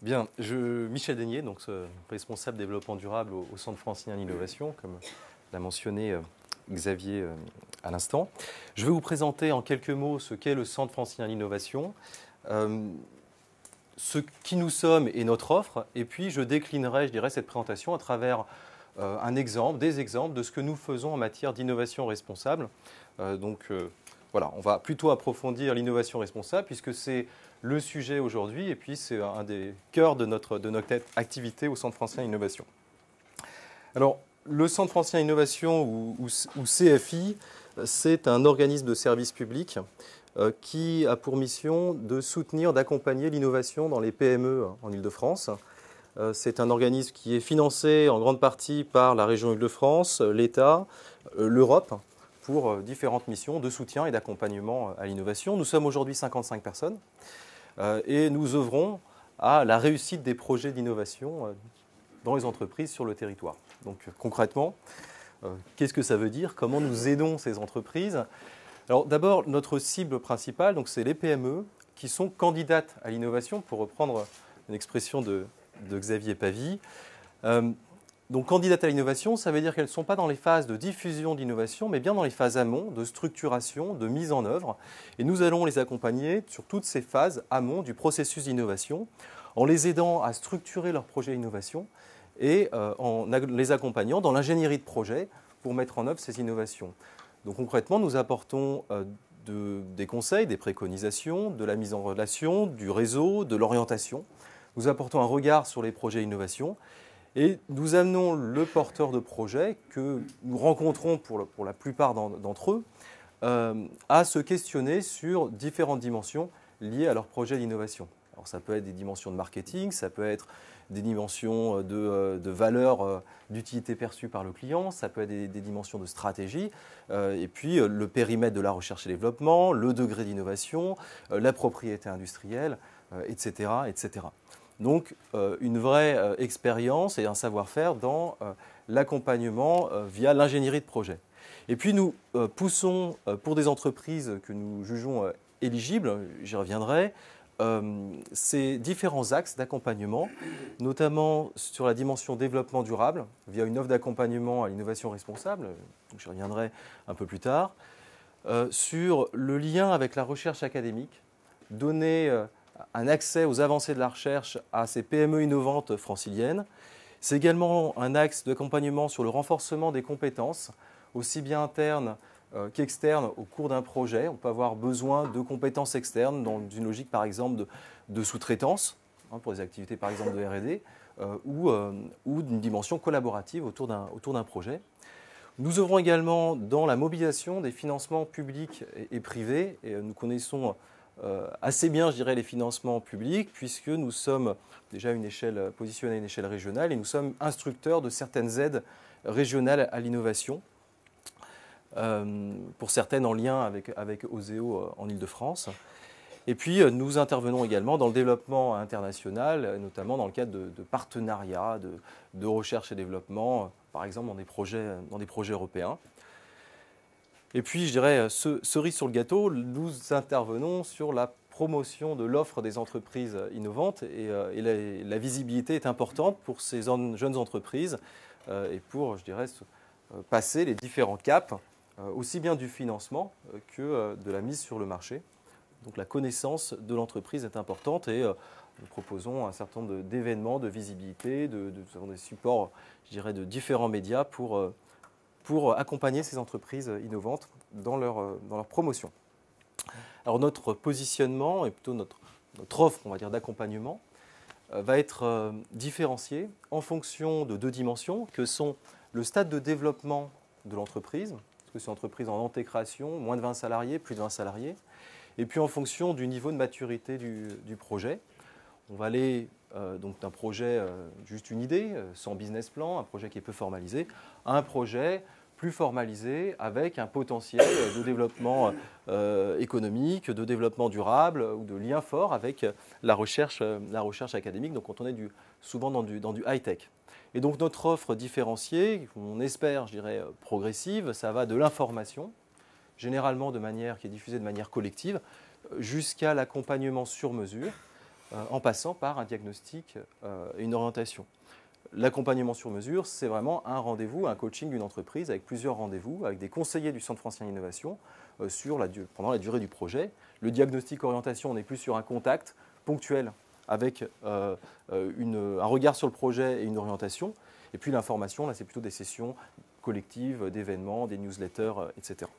Bien, Michel Daigné, donc responsable développement durable au Centre francilien d'innovation, comme l'a mentionné Xavier à l'instant. Je vais vous présenter en quelques mots ce qu'est le Centre francilien d'innovation, ce qui nous sommes et notre offre, et puis je déclinerai, je dirais, cette présentation à travers des exemples de ce que nous faisons en matière d'innovation responsable. Voilà, on va plutôt approfondir l'innovation responsable puisque c'est le sujet aujourd'hui et puis c'est un des cœurs de notre activité au Centre francilien Innovation. Alors, le Centre francilien Innovation ou CFI, c'est un organisme de service public qui a pour mission de soutenir, d'accompagner l'innovation dans les PME en Île-de-France. C'est un organisme qui est financé en grande partie par la région Île-de-France, l'État, l'Europe, pour différentes missions de soutien et d'accompagnement à l'innovation. Nous sommes aujourd'hui 55 personnes et nous œuvrons à la réussite des projets d'innovation dans les entreprises sur le territoire. Donc concrètement, qu'est-ce que ça veut dire? Comment nous aidons ces entreprises? Alors d'abord, notre cible principale, c'est les PME qui sont candidates à l'innovation, pour reprendre une expression de Xavier Pavie. Donc, candidates à l'innovation, ça veut dire qu'elles ne sont pas dans les phases de diffusion d'innovation, mais bien dans les phases amont, de structuration, de mise en œuvre. Et nous allons les accompagner sur toutes ces phases amont du processus d'innovation, en les aidant à structurer leur projet d'innovation et en les accompagnant dans l'ingénierie de projet pour mettre en œuvre ces innovations. Donc, concrètement, nous apportons des conseils, des préconisations, de la mise en relation, du réseau, de l'orientation. Nous apportons un regard sur les projets d'innovation. Et nous amenons le porteur de projet que nous rencontrons pour la plupart d'entre eux à se questionner sur différentes dimensions liées à leur projet d'innovation. Alors ça peut être des dimensions de marketing, ça peut être des dimensions de valeur, d'utilité perçue par le client, ça peut être des dimensions de stratégie, et puis le périmètre de la recherche et développement, le degré d'innovation, la propriété industrielle, etc., etc. Donc, une vraie expérience et un savoir-faire dans l'accompagnement via l'ingénierie de projet. Et puis, nous poussons pour des entreprises que nous jugeons éligibles, j'y reviendrai, ces différents axes d'accompagnement, notamment sur la dimension développement durable, via une offre d'accompagnement à l'innovation responsable, donc j'y reviendrai un peu plus tard, sur le lien avec la recherche académique, donner un accès aux avancées de la recherche à ces PME innovantes franciliennes. C'est également un axe d'accompagnement sur le renforcement des compétences, aussi bien internes qu'externes au cours d'un projet. On peut avoir besoin de compétences externes dans une logique, par exemple, de sous-traitance, pour des activités, par exemple, de R&D, ou d'une dimension collaborative autour d'un projet. Nous œuvrons également dans la mobilisation des financements publics et privés. Et nous connaissons assez bien, je dirais, les financements publics, puisque nous sommes déjà positionnés à une échelle régionale et nous sommes instructeurs de certaines aides régionales à l'innovation, pour certaines en lien avec Oseo en Île-de-France. Et puis, nous intervenons également dans le développement international, notamment dans le cadre de partenariats, de recherche et développement, par exemple dans des projets européens. Et puis, je dirais, cerise sur le gâteau, nous intervenons sur la promotion de l'offre des entreprises innovantes et la visibilité est importante pour ces jeunes entreprises et pour, je dirais, passer les différents caps, aussi bien du financement que de la mise sur le marché. Donc la connaissance de l'entreprise est importante et nous proposons un certain nombre d'événements, de visibilité, des supports, je dirais, de différents médias pour accompagner ces entreprises innovantes dans leur promotion. Alors notre positionnement et plutôt notre offre, on va dire, d'accompagnement va être différenciée en fonction de deux dimensions que sont le stade de développement de l'entreprise, parce que c'est une entreprise en antécréation, moins de 20 salariés, plus de 20 salariés, et puis en fonction du niveau de maturité du projet. On va aller donc d'un projet, juste une idée, sans business plan, un projet qui est peu formalisé, à un projet plus formalisé avec un potentiel de développement économique, de développement durable ou de lien fort avec la recherche académique. Donc, quand on est souvent dans du high-tech. Et donc, notre offre différenciée, on espère, je dirais, progressive, ça va de l'information, généralement qui est diffusée de manière collective, jusqu'à l'accompagnement sur mesure, en passant par un diagnostic et une orientation. L'accompagnement sur mesure, c'est vraiment un rendez-vous, un coaching d'une entreprise avec plusieurs rendez-vous, avec des conseillers du Centre français d'innovation pendant la durée du projet. Le diagnostic orientation, on est plus sur un contact ponctuel avec un regard sur le projet et une orientation. Et puis l'information, là, c'est plutôt des sessions collectives, d'événements, des newsletters, etc.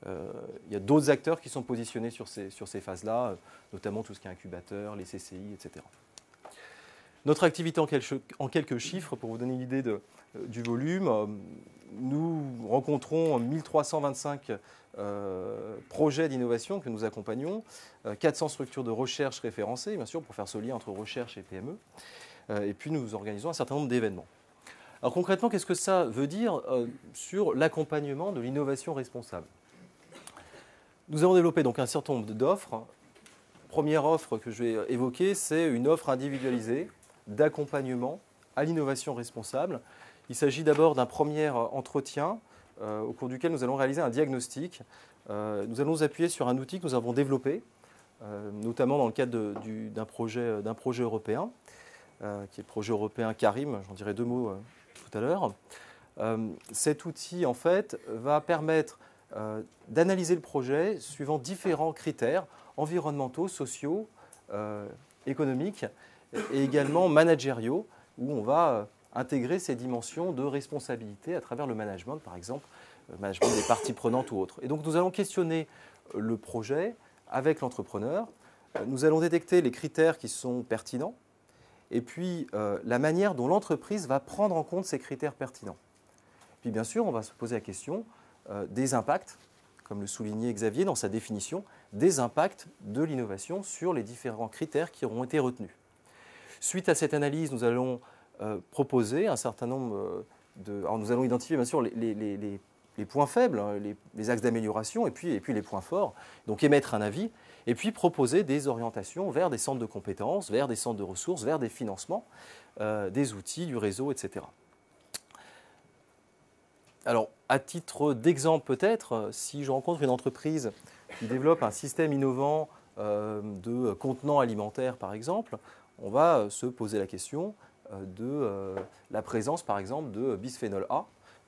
Il y a d'autres acteurs qui sont positionnés sur ces phases-là, notamment tout ce qui est incubateur, les CCI, etc. Notre activité en quelques chiffres, pour vous donner une idée du volume, nous rencontrons 1325 projets d'innovation que nous accompagnons, 400 structures de recherche référencées, bien sûr, pour faire ce lien entre recherche et PME. Et puis nous organisons un certain nombre d'événements. Alors concrètement, qu'est-ce que ça veut dire sur l'accompagnement de l'innovation responsable? Nous avons développé donc un certain nombre d'offres. Première offre que je vais évoquer, c'est une offre individualisée d'accompagnement à l'innovation responsable. Il s'agit d'abord d'un premier entretien au cours duquel nous allons réaliser un diagnostic. Nous allons nous appuyer sur un outil que nous avons développé, notamment dans le cadre d'un projet européen, qui est le projet européen Karim. J'en dirai deux mots tout à l'heure. Cet outil, en fait, va permettre d'analyser le projet suivant différents critères environnementaux, sociaux, économiques et également managériaux, où on va intégrer ces dimensions de responsabilité à travers le management, par exemple, le management des parties prenantes ou autres. Et donc nous allons questionner le projet avec l'entrepreneur, nous allons détecter les critères qui sont pertinents, et puis la manière dont l'entreprise va prendre en compte ces critères pertinents. Puis bien sûr, on va se poser la question des impacts, comme le soulignait Xavier dans sa définition, des impacts de l'innovation sur les différents critères qui auront été retenus. Suite à cette analyse, nous allons proposer un certain nombre Alors nous allons identifier bien sûr les points faibles, les axes d'amélioration et puis les points forts, donc émettre un avis, et puis proposer des orientations vers des centres de compétences, vers des centres de ressources, vers des financements, des outils, du réseau, etc. Alors, à titre d'exemple peut-être, si je rencontre une entreprise qui développe un système innovant de contenants alimentaires, par exemple, on va se poser la question de la présence, par exemple, de bisphénol A,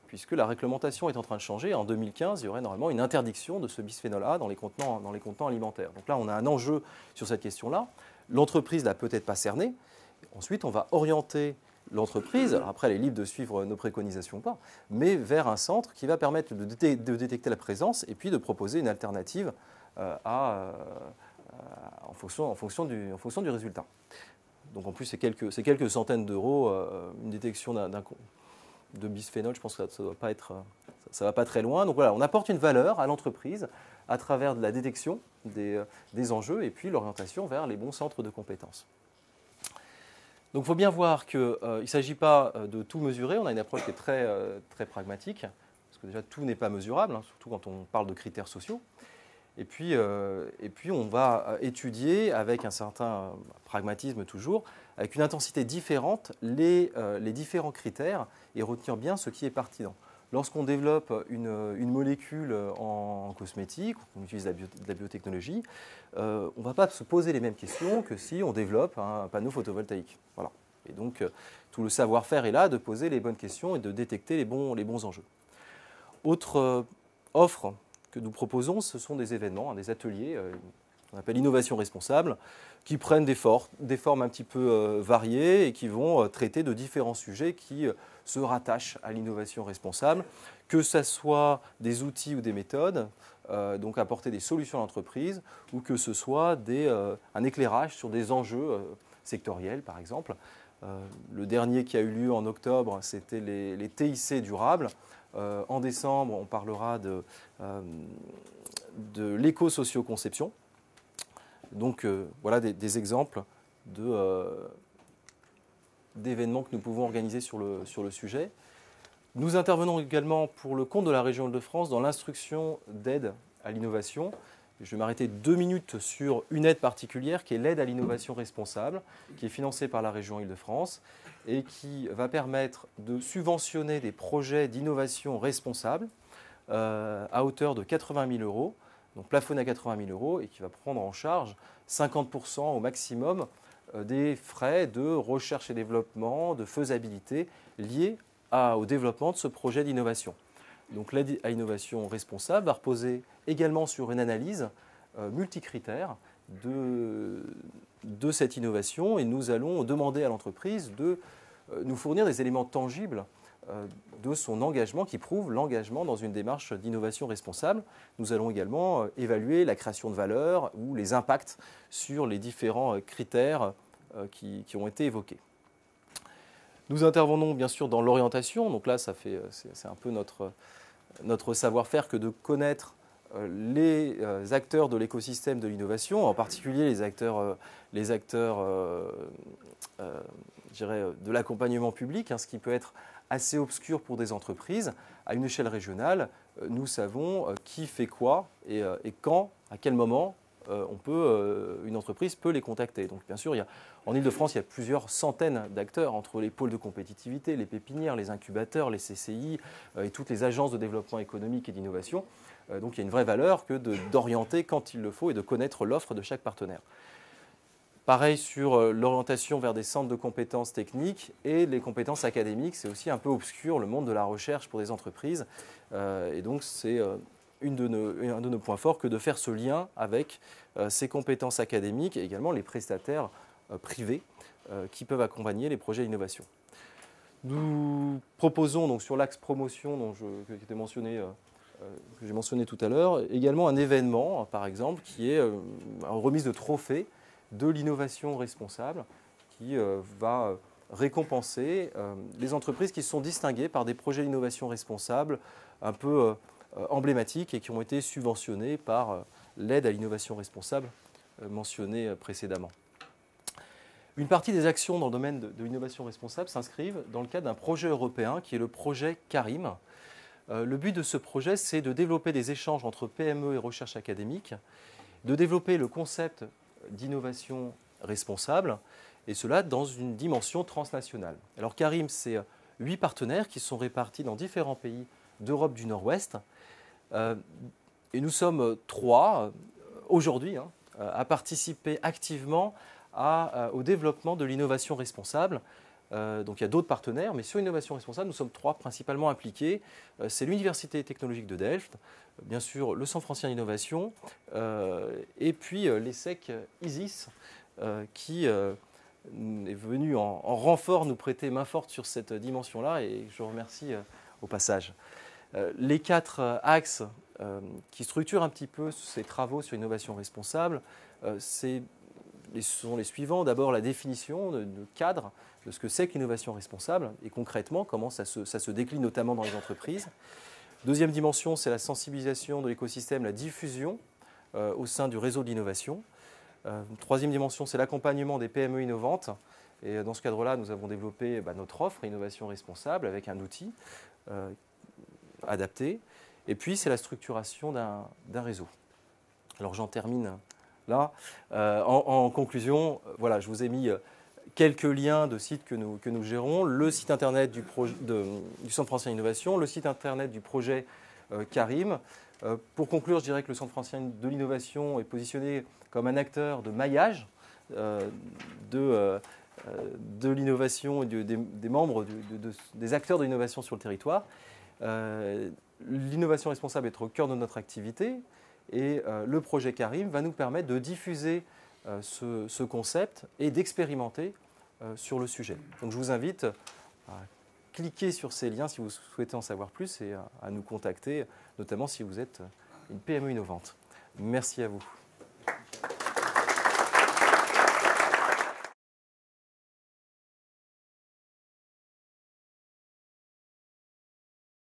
puisque la réglementation est en train de changer. En 2015, il y aurait normalement une interdiction de ce bisphénol A dans les contenants alimentaires. Donc là, on a un enjeu sur cette question-là. L'entreprise ne l'a peut-être pas cernée. Ensuite, on va orienter l'entreprise, alors après elle est libre de suivre nos préconisations ou pas, mais vers un centre qui va permettre de détecter la présence et puis de proposer une alternative en fonction du résultat. Donc en plus, c'est quelques centaines d'euros, une détection de bisphénol, je pense que ça ne va pas très loin. Donc voilà, on apporte une valeur à l'entreprise à travers de la détection des enjeux et puis l'orientation vers les bons centres de compétences. Donc il faut bien voir qu'il ne s'agit pas de tout mesurer, on a une approche qui est très pragmatique, parce que déjà tout n'est pas mesurable, hein, surtout quand on parle de critères sociaux. Et puis on va étudier avec un certain pragmatisme toujours, avec une intensité différente, les différents critères et retenir bien ce qui est pertinent. Lorsqu'on développe une molécule en cosmétique, qu'on utilise de la biotechnologie, on ne va pas se poser les mêmes questions que si on développe un panneau photovoltaïque. Voilà. Et donc, tout le savoir-faire est là de poser les bonnes questions et de détecter les bons enjeux. Autre offre que nous proposons, ce sont des événements, des ateliers, qu'on appelle innovation responsable, qui prennent des formes un petit peu variées et qui vont traiter de différents sujets qui se rattachent à l'innovation responsable, que ce soit des outils ou des méthodes, donc apporter des solutions à l'entreprise, ou que ce soit un éclairage sur des enjeux sectoriels, par exemple. Le dernier qui a eu lieu en octobre, c'était les TIC durables. En décembre, on parlera de l'éco-socio-conception. Donc voilà des exemples d'événements que nous pouvons organiser sur le sujet. Nous intervenons également pour le compte de la région Île-de-France dans l'instruction d'aide à l'innovation. Je vais m'arrêter 2 minutes sur une aide particulière qui est l'aide à l'innovation responsable, qui est financée par la région Île-de-France et qui va permettre de subventionner des projets d'innovation responsable à hauteur de 80 000 euros donc plafonné à 80 000 euros, et qui va prendre en charge 50% au maximum des frais de recherche et développement, de faisabilité liés au développement de ce projet d'innovation. Donc l'aide à innovation responsable va reposer également sur une analyse multicritère de cette innovation, et nous allons demander à l'entreprise de nous fournir des éléments tangibles de son engagement, qui prouvent l'engagement dans une démarche d'innovation responsable. Nous allons également évaluer la création de valeur ou les impacts sur les différents critères qui ont été évoqués. Nous intervenons bien sûr dans l'orientation, donc là c'est un peu notre savoir-faire que de connaître les acteurs de l'écosystème de l'innovation, en particulier les acteurs je dirais, de l'accompagnement public, ce qui peut être assez obscur pour des entreprises. À une échelle régionale, nous savons qui fait quoi et quand, à quel moment une entreprise peut les contacter. Donc bien sûr, en Ile-de-France, il y a plusieurs centaines d'acteurs entre les pôles de compétitivité, les pépinières, les incubateurs, les CCI et toutes les agences de développement économique et d'innovation. Donc il y a une vraie valeur que d'orienter quand il le faut et de connaître l'offre de chaque partenaire. Pareil sur l'orientation vers des centres de compétences techniques et les compétences académiques. C'est aussi un peu obscur, le monde de la recherche pour des entreprises. Et donc, c'est un de nos points forts que de faire ce lien avec ces compétences académiques et également les prestataires privés qui peuvent accompagner les projets d'innovation. Nous proposons donc sur l'axe promotion que j'ai mentionné tout à l'heure, également un événement, par exemple, qui est une remise de trophée de l'innovation responsable, qui va récompenser les entreprises qui se sont distinguées par des projets d'innovation responsable un peu emblématiques et qui ont été subventionnés par l'aide à l'innovation responsable mentionnée précédemment. Une partie des actions dans le domaine de l'innovation responsable s'inscrivent dans le cadre d'un projet européen qui est le projet CARIM. Le but de ce projet, c'est de développer des échanges entre PME et recherche académique, de développer le concept d'innovation responsable, et cela dans une dimension transnationale. Alors CARIM, c'est 8 partenaires qui sont répartis dans différents pays d'Europe du Nord-Ouest. Et nous sommes 3 aujourd'hui à participer activement au développement de l'innovation responsable. Donc il y a d'autres partenaires, mais sur l'innovation responsable, nous sommes 3 principalement impliqués. C'est l'Université technologique de Delft, bien sûr le Centre français d'innovation, et puis l'ESSEC ISIS, qui est venu en renfort nous prêter main forte sur cette dimension-là, et je remercie au passage. Les 4 axes qui structurent un petit peu ces travaux sur l'innovation responsable, ce sont les suivants. D'abord, la définition de cadre de ce que c'est que l'innovation responsable et concrètement comment ça se décline notamment dans les entreprises. Deuxième dimension, c'est la sensibilisation de l'écosystème, la diffusion au sein du réseau d'innovation. Troisième dimension, c'est l'accompagnement des PME innovantes. Et dans ce cadre-là, nous avons développé notre offre innovation responsable avec un outil adapté. Et puis, c'est la structuration d'un réseau. Alors, j'en termine là. En conclusion, voilà, je vous ai mis quelques liens de sites que nous gérons. Le site internet du Centre français d'innovation, le site internet du projet CARIM. Pour conclure, je dirais que le Centre français de l'innovation est positionné comme un acteur de maillage de l'innovation et des membres, des acteurs de l'innovation sur le territoire. L'innovation responsable est au cœur de notre activité et le projet CARIM va nous permettre de diffuser ce concept et d'expérimenter sur le sujet. Donc je vous invite à cliquer sur ces liens si vous souhaitez en savoir plus et à nous contacter, notamment si vous êtes une PME innovante. Merci à vous.